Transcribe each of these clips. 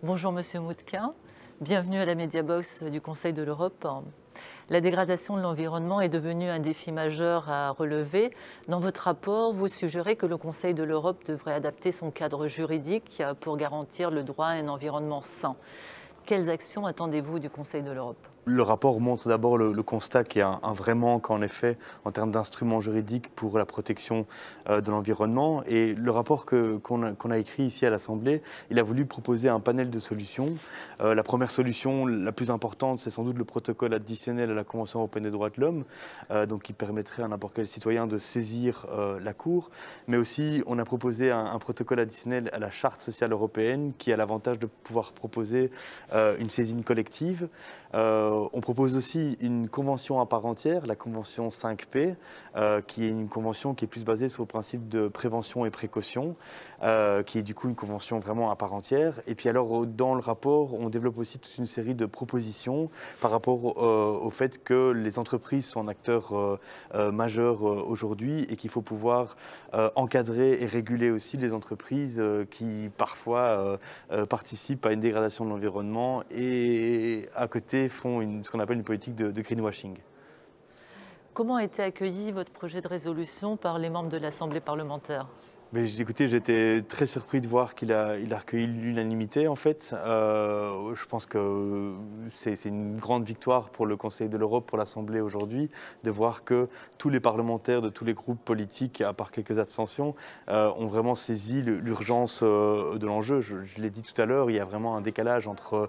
Bonjour Monsieur Moutquin, bienvenue à la Mediabox du Conseil de l'Europe. La dégradation de l'environnement est devenue un défi majeur à relever. Dans votre rapport, vous suggérez que le Conseil de l'Europe devrait adapter son cadre juridique pour garantir le droit à un environnement sain. Quelles actions attendez-vous du Conseil de l'Europe ? Le rapport montre d'abord le constat qu'il y a un vrai manque, en effet, en termes d'instruments juridiques pour la protection de l'environnement. Et le rapport qu'on a écrit ici à l'Assemblée, il a voulu proposer un panel de solutions. La première solution, la plus importante, c'est sans doute le protocole additionnel à la Convention européenne des droits de l'homme, donc qui permettrait à n'importe quel citoyen de saisir la Cour. Mais aussi, on a proposé un protocole additionnel à la Charte sociale européenne qui a l'avantage de pouvoir proposer une saisine collective. On propose aussi une convention à part entière, la convention 5P, qui est une convention qui est plus basée sur le principe de prévention et précaution, qui est du coup une convention vraiment à part entière. Et puis alors, dans le rapport, on développe aussi toute une série de propositions par rapport au fait que les entreprises sont un acteur majeur aujourd'hui et qu'il faut pouvoir encadrer et réguler aussi les entreprises qui parfois participent à une dégradation de l'environnement et à côté font ce qu'on appelle une politique de greenwashing. Comment a été accueilli votre projet de résolution par les membres de l'Assemblée parlementaire ? Mais écoutez, j'étais très surpris de voir qu'il a recueilli l'unanimité en fait. Je pense que c'est une grande victoire pour le Conseil de l'Europe, pour l'Assemblée aujourd'hui, de voir que tous les parlementaires de tous les groupes politiques, à part quelques abstentions, ont vraiment saisi l'urgence de l'enjeu. Je l'ai dit tout à l'heure, il y a vraiment un décalage entre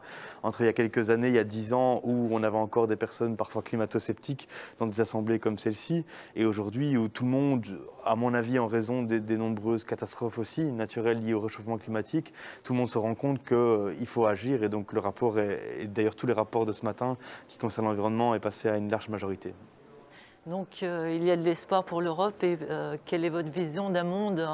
il y a quelques années, il y a 10 ans, où on avait encore des personnes parfois climato-sceptiques dans des assemblées comme celle-ci, et aujourd'hui où tout le monde, à mon avis, en raison des nombreuses catastrophes aussi naturelles liées au réchauffement climatique, tout le monde se rend compte qu'il faut agir et donc le rapport, et d'ailleurs tous les rapports de ce matin qui concernent l'environnement, est passé à une large majorité. Donc il y a de l'espoir pour l'Europe et quelle est votre vision d'un monde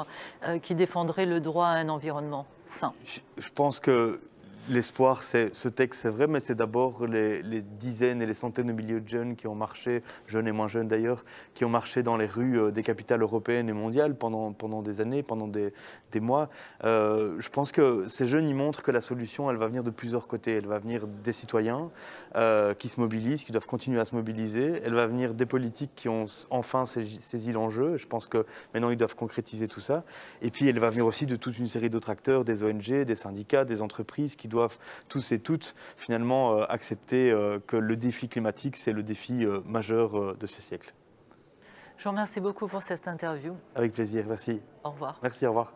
qui défendrait le droit à un environnement sain ? Je pense que l'espoir, ce texte, c'est vrai, mais c'est d'abord les dizaines et les centaines de milliers de jeunes qui ont marché, jeunes et moins jeunes d'ailleurs, qui ont marché dans les rues des capitales européennes et mondiales pendant des années, pendant des mois. Je pense que ces jeunes, ils montrent que la solution, elle va venir de plusieurs côtés. Elle va venir des citoyens qui se mobilisent, qui doivent continuer à se mobiliser. Elle va venir des politiques qui ont enfin saisi l'enjeu. Je pense que maintenant, ils doivent concrétiser tout ça. Et puis, elle va venir aussi de toute une série d'autres acteurs, des ONG, des syndicats, des entreprises qui doivent tous et toutes finalement accepter que le défi climatique, c'est le défi majeur de ce siècle. Je vous remercie beaucoup pour cette interview. Avec plaisir, merci. Au revoir. Merci, au revoir.